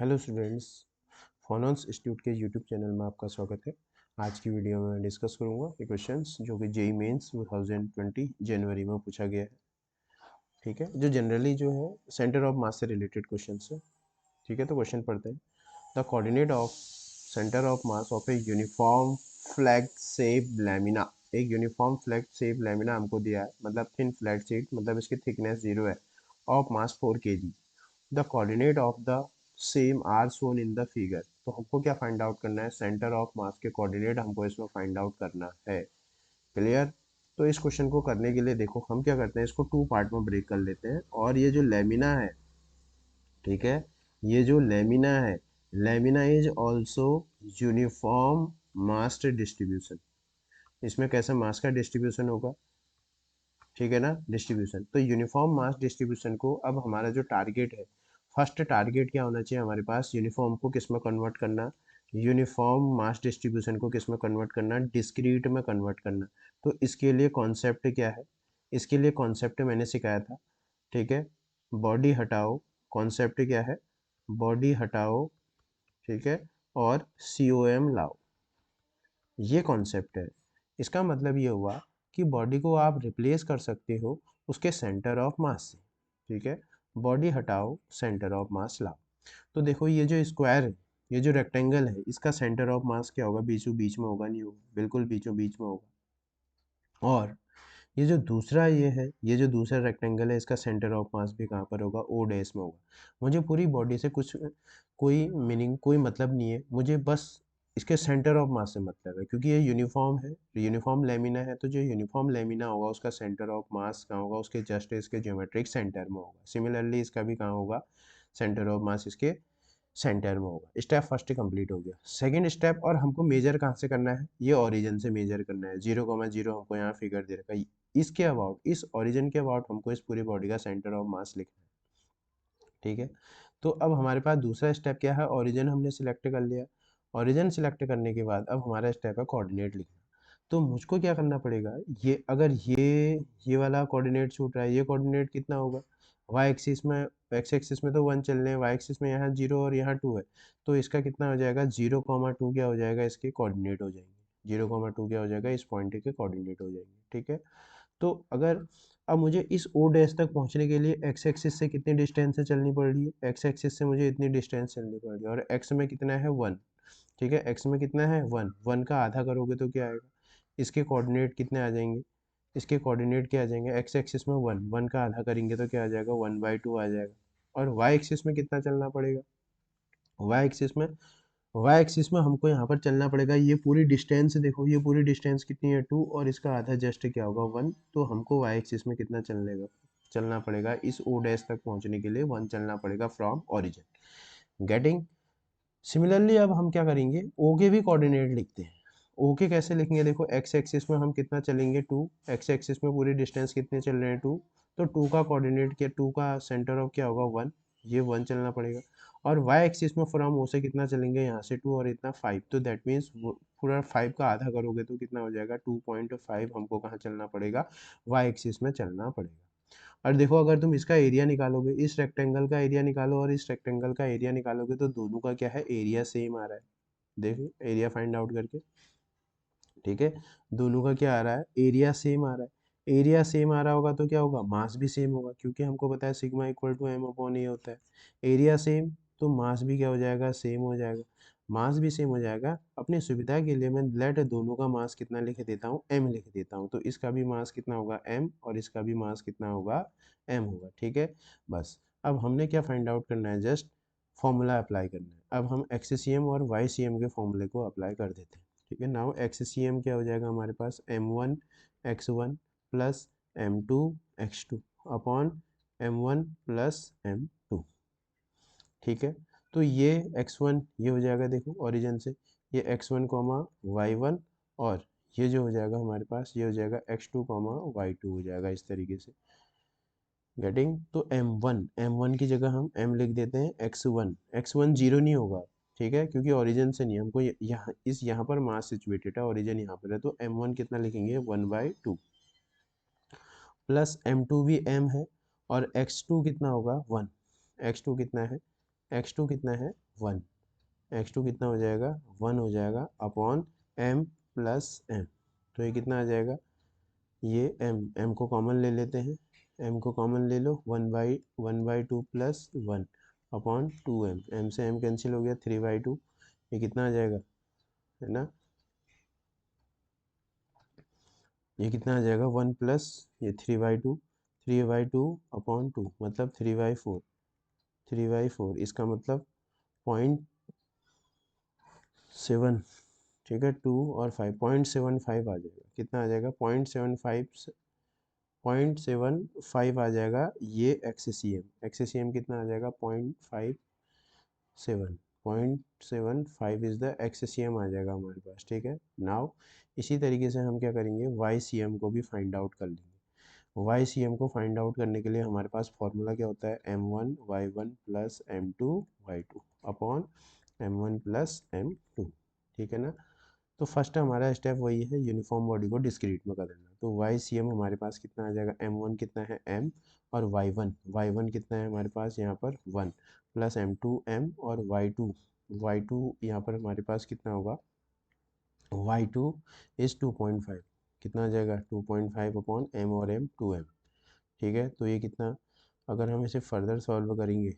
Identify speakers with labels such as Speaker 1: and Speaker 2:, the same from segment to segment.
Speaker 1: Hello students, फोनॉन्स institute के YouTube channel में आपका स्वागत है। आज की वीडियो में मैं डिस्कस करूंगा ये क्वेश्चंस जो कि जेईई मेंस 2020 जनवरी में पूछा गया है। ठीक है, जो जनरली जो है सेंटर ऑफ मास से रिलेटेड क्वेश्चंस है। ठीक है, तो क्वेश्चन पढ़ते हैं। The coordinate of centre of mass of a uniform flag shape lamina. एक यूनिफॉर्म फ्लैग शेप लैमिना हमको दिया है, मतलब थिन फ्लैट शीट, मतलब इसकी थिकनेस 0 है, of mass 4 kg। The coordinate of the same are shown in the figure. तो हमको क्या फाइंड आउट करना है? सेंटर ऑफ मास के कोऑर्डिनेट हमको इसमें फाइंड आउट करना है। क्लियर? तो इस क्वेश्चन को करने के लिए देखो हम क्या करते हैं, इसको टू पार्ट में ब्रेक कर लेते हैं। और ये जो लेमिना है, ठीक है, ये जो लेमिना है, lamina is also uniform mass distribution. इसमें कैसा मास का डिस्ट्रीब्यूशन होगा? ठीक है ना, डिस्ट्रीब्यूशन। तो यूनिफॉर्म मास डिस्ट्रीब्यूशन को अब हमारा जो टारगेट है, फर्स्ट टारगेट क्या होना चाहिए हमारे पास? यूनिफॉर्म को किस में कन्वर्ट करना? यूनिफॉर्म मास डिस्ट्रीब्यूशन को किस में कन्वर्ट करना? डिस्क्रीट में कन्वर्ट करना। तो इसके लिए कॉन्सेप्ट क्या है? इसके लिए कॉन्सेप्ट मैंने सिखाया था। ठीक है, बॉडी हटाओ। कॉन्सेप्ट क्या है? बॉडी हटाओ, ठीक है, और COM लाओ। ये कॉन्सेप्ट है। इसका मतलब ये हुआ कि बॉडी को आप रिप्लेस कर सकते हो उसके सेंटर ऑफ मास से। ठीक है, बॉडी हटाओ, सेंटर ऑफ मास लाओ। तो देखो ये जो स्क्वायर है, ये जो रेक्टेंगल है, इसका सेंटर ऑफ मास क्या होगा? बीचों बीच में होगा? नहीं होगा, बिल्कुल बीचों बीच में होगा। और ये जो दूसरा ये है, ये जो दूसरा रेक्टेंगल है, इसका सेंटर ऑफ मास भी कहाँ पर होगा? ओ डैश में होगा। मुझे पूरी बॉडी से कुछ कोई मीनिंग, कोई मतलब नहीं है, मुझे बस इसके सेंटर ऑफ मास से मतलब है, क्योंकि ये यूनिफॉर्म है, यूनिफॉर्म लेमिना है। तो जो यूनिफॉर्म लेमिना होगा उसका सेंटर ऑफ मास कहाँ होगा? उसके जस्ट इसके ज्योमेट्रिक सेंटर में होगा। सिमिलरली इसका भी कहाँ होगा? सेंटर ऑफ मास इसके सेंटर में होगा। स्टेप फर्स्ट कंप्लीट हो गया। सेकंड स्टेप, और हमको मेजर कहाँ से करना है? ये ओरिजिन से मेजर करना है। 0,0 हमको यहाँ फिगर दे रखा है। इसके अबाउट, इस ओरिजिन के अबाउट हमको इस पूरी बॉडी का सेंटर ऑफ मास लिखना है। ठीक है, तो अब हमारे पास दूसरा स्टेप क्या है? ओरिजिन हमने सिलेक्ट कर लिया। ओरिजिन सिलेक्ट करने के बाद अब हमारा स्टेप है कोऑर्डिनेट लिखना। तो मुझको क्या करना पड़ेगा? ये अगर ये वाला कोऑर्डिनेट छूट रहा है, ये कोऑर्डिनेट कितना होगा? वाई एक्सिस में, एक्स एक्सिस में तो 1 चल रहे हैं, वाई एक्सिस में यहाँ 0 और यहाँ 2 है। तो इसका कितना हो जाएगा? 0,2 क्या हो जाएगा? इसके कोऑर्डिनेट हो जाएंगे। 0,2 क्या हो जाएगा? इस पॉइंट के कोऑर्डिनेट हो जाएंगे। ठीक है, तो अगर अब मुझे इस ओ डैश तक पहुंचने के लिए एक्स एक्सिस से कितनी डिस्टेंस से चलनी पड़ रही है? एक्स एक्सिस से मुझे इतनी डिस्टेंस चलनी पड़ रही है, और एक्स में कितना है? 1। ठीक है, एक्स में कितना है? 1। 1 का आधा करोगे तो क्या आएगा? इसके कोऑर्डिनेट कितने आ जाएंगे? इसके कोऑर्डिनेट क्या आ जाएंगे? एक्स एक्सिस में 1, 1 का आधा करेंगे तो क्या आ जाएगा? 1/2 आ जाएगा। और वाई एक्सिस में कितना चलना पड़ेगा? वाई एक्सिस में, वाई एक्सिस में हमको यहाँ पर चलना पड़ेगा, ये पूरी डिस्टेंस देखो, ये पूरी डिस्टेंस कितनी है? 2, और इसका आधा जस्ट क्या होगा? 1। तो हमको वाई एक्सिस में कितना चलना पड़ेगा? इस ओ डैश तक पहुंचने के लिए 1 चलना पड़ेगा फ्रॉम ओरिजिन। गेटिंग? सिमिलरली अब हम क्या करेंगे? ओ के भी कोऑर्डिनेट लिखते हैं। ओ के कैसे लिखेंगे? देखो, एक्स एक्सिस में हम कितना चलेंगे? 2। एक्स एक्सिस में पूरी डिस्टेंस कितने चल रहे हैं? 2। तो 2 का कोऑर्डिनेट क्या? 2 का सेंटर ऑफ क्या होगा? 1। ये 1 चलना पड़ेगा। और वाई एक्सिस में फ्रॉम ओ से कितना चलेंगे? यहाँ से 2 और इतना 5। तो दैट मीन्स पूरा 5 का आधा करोगे तो कितना हो जाएगा? 2.5 हमको कहाँ चलना पड़ेगा? वाई एक्सिस में चलना पड़ेगा। और देखो, अगर तुम इसका एरिया निकालोगे, इस रेक्टेंगल का एरिया निकालो और इस रेक्टेंगल का एरिया निकालोगे, तो दोनों का क्या है? एरिया सेम आ रहा है। देखो एरिया फाइंड आउट करके। ठीक है, दोनों का क्या आ रहा है? एरिया सेम आ रहा है। एरिया सेम आ रहा होगा तो क्या होगा? मास भी सेम होगा, क्योंकि हमको पता है सिग्मा इक्वल टू m/a होता है। एरिया सेम, तो मास भी क्या हो जाएगा? सेम हो जाएगा। मास भी सेम हो जाएगा। अपनी सुविधा के लिए मैं लेट दोनों का मास कितना लिख देता हूँ? m लिख देता हूँ। तो इसका भी मास कितना होगा? m, और इसका भी मास कितना होगा? m होगा। ठीक है, बस अब हमने क्या फाइंड आउट करना है? जस्ट फॉर्मूला अप्लाई करना है। अब हम XCM और YCM के फॉर्मूले को अप्लाई कर देते हैं। ठीक है, नाउ XCM क्या हो जाएगा हमारे पास? m1 x1 plus m2 x2 upon m1 plus m2। ठीक है, तो ये x1 ये हो जाएगा, देखो ओरिजिन से ये x1 कॉमा y1, और ये जो हो जाएगा हमारे पास, ये हो जाएगा x2 कॉमा y2 हो जाएगा इस तरीके से। गेटिंग? तो m1 की जगह हम m लिख देते हैं x1 0 नहीं होगा। ठीक है, क्योंकि ओरिजिन से नहीं, हमको यहाँ इस यहाँ पर मास सिचुएटेड है, ओरिजिन यहाँ पर है। तो m1 कितना लिखेंगे? 1/2 प्लस m2 भी m है, और x2 कितना होगा? 1। x2 कितना है? x2 कितना है? 1, x2 कितना हो जाएगा 1 हो जाएगा अपॉन m प्लस m। तो ये कितना आ जाएगा, ये m को कॉमन ले लेते हैं, m को कॉमन ले लो, 1/2 प्लस 1 अपॉन 2m, m से m कैंसिल हो गया 3/2, ये कितना आ जाएगा, है ना, ये कितना आ जाएगा 1 प्लस ये 3/2, 3/2 अपॉन 2 मतलब 3/4, 3/4 इसका मतलब 0.7, ठीक है, 2 और 5 0.75 आ जाएगा, कितना आ जाएगा 0.75 आ जाएगा ये एक्ससीएम कितना आ जाएगा 0.57 इज द एक्ससीएम आ जाएगा हमारे पास, ठीक है। नाउ इसी तरीके से हम क्या करेंगे, वाईसीएम को भी फाइंड आउट कर लेंगे। वाईसीएम को फाइंड आउट करने के लिए हमारे पास फॉर्मूला क्या होता है, m1y1 plus m2y2 upon m1 plus m2, ठीक है ना। तो फर्स्ट हमारा स्टेप वही है, यूनिफॉर्म बॉडी को डिस्क्रीट में कर देना। तो वाई सी एम हमारे पास कितना आ जाएगा, m1 कितना है m, और y1 कितना है हमारे पास यहाँ पर 1 प्लस m2 m, और y2 यहाँ पर हमारे पास कितना होगा, y2 इज़ 2.5, कितना आ जाएगा 2.5 अपॉन m और m 2m, ठीक है। तो ये कितना, अगर हम इसे फर्दर सॉल्व करेंगे,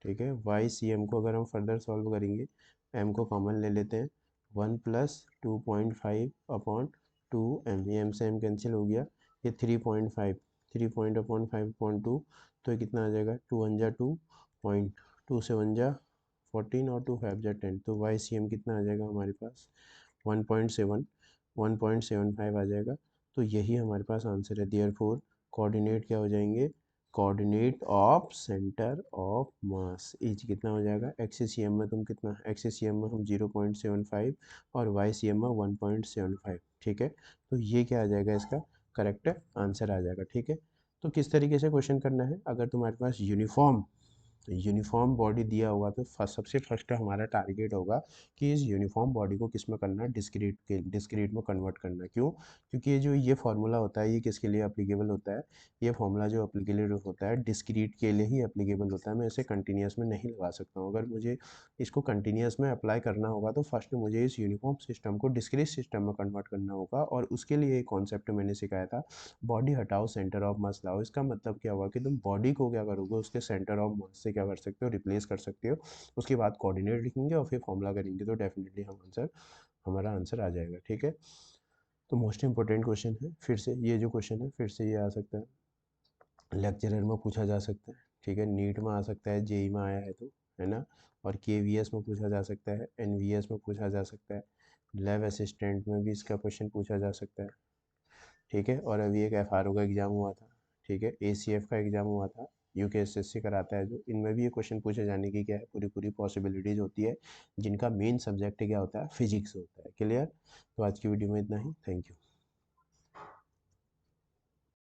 Speaker 1: ठीक है, वाई सी एम को अगर हम फर्दर सॉल्व करेंगे, m को कॉमन ले लेते हैं, 1 प्लस 2.5 अपॉन 2m, ये m से m कैंसिल हो गया, ये 3.5, 3 पॉइंट अपॉन 5.2, तो ये कितना आ जाएगा 2 1 जा 2 पॉइंट, 2 से 1 जा 14 और 2 5 जा 10, तो वाई सी एम कितना आ जाएगा हमारे पास 1.75 आ जाएगा। तो यही हमारे पास आंसर है। देयरफॉर कोऑर्डिनेट क्या हो जाएंगे, coordinate of centre of mass is कितना हो जाएगा, एक्ससीएम में तुम कितना, एक्ससीएम में हम 0.75 और वाईसीएम में 1.75, ठीक है। तो ये क्या आ जाएगा, इसका करेक्ट आंसर आ जाएगा, ठीक है। तो किस तरीके से क्वेश्चन करना है, अगर तुम्हारे पास यूनिफॉर्म बॉडी दिया होगा तो सबसे फर्स्ट हमारा टारगेट होगा कि इस यूनिफॉर्म बॉडी को किस में करना है, डिस्क्रीट में कन्वर्ट करना है। क्यों, क्योंकि ये फार्मूला होता है, ये किसके लिए अप्लीकेबल होता है, ये फार्मूला जो अप्लीकेबल होता है डिस्क्रीट के लिए ही अप्लीकेबल होता है। मैं इसे कंटिन्यूस में नहीं लगा सकता हूँ। अगर मुझे इसको कंटिन्यूस में अप्लाई करना होगा तो फर्स्ट मुझे इस यूनिफॉर्म सिस्टम को डिस्क्रीट सिस्टम में कन्वर्ट करना होगा, और उसके लिए एक कॉन्सेप्ट मैंने सिखाया था, बॉडी हटाओ सेंटर ऑफ मास लाओ। इसका मतलब क्या हुआ कि तुम बॉडी को क्या करोगे, उसके सेंटर ऑफ मास से क्या कर सकते हो, रिप्लेस कर सकते हो। उसके बाद कोऑर्डिनेट लिखेंगे और फिर फॉर्मूला करेंगे, तो डेफिनेटली हमारा आंसर आ जाएगा, ठीक है। तो मोस्ट इंपॉर्टेंट क्वेश्चन है, फिर से ये जो क्वेश्चन है फिर से ये आ सकता है, लेक्चरर में पूछा जा सकता है, ठीक है, नीट में आ सकता है, जेई में आया है तो, है ना, और केवीएस में पूछा जा सकता है, एनवीएस में पूछा जा सकता है, लैब असिस्टेंट में भी इसका क्वेश्चन पूछा जा सकता है, ठीक है। और अभी एक एफआरओ का एग्ज़ाम हुआ था, ठीक है, एसीएफ का एग्ज़ाम हुआ था, यूकेएसएससी कराता है जो, इनमें भी ये क्वेश्चन पूछे जाने की क्या है, पूरी पूरी पॉसिबिलिटीज़ होती है, जिनका मेन सब्जेक्ट क्या होता है, फिजिक्स होता है। क्लियर। तो आज की वीडियो में इतना ही, थैंक यू।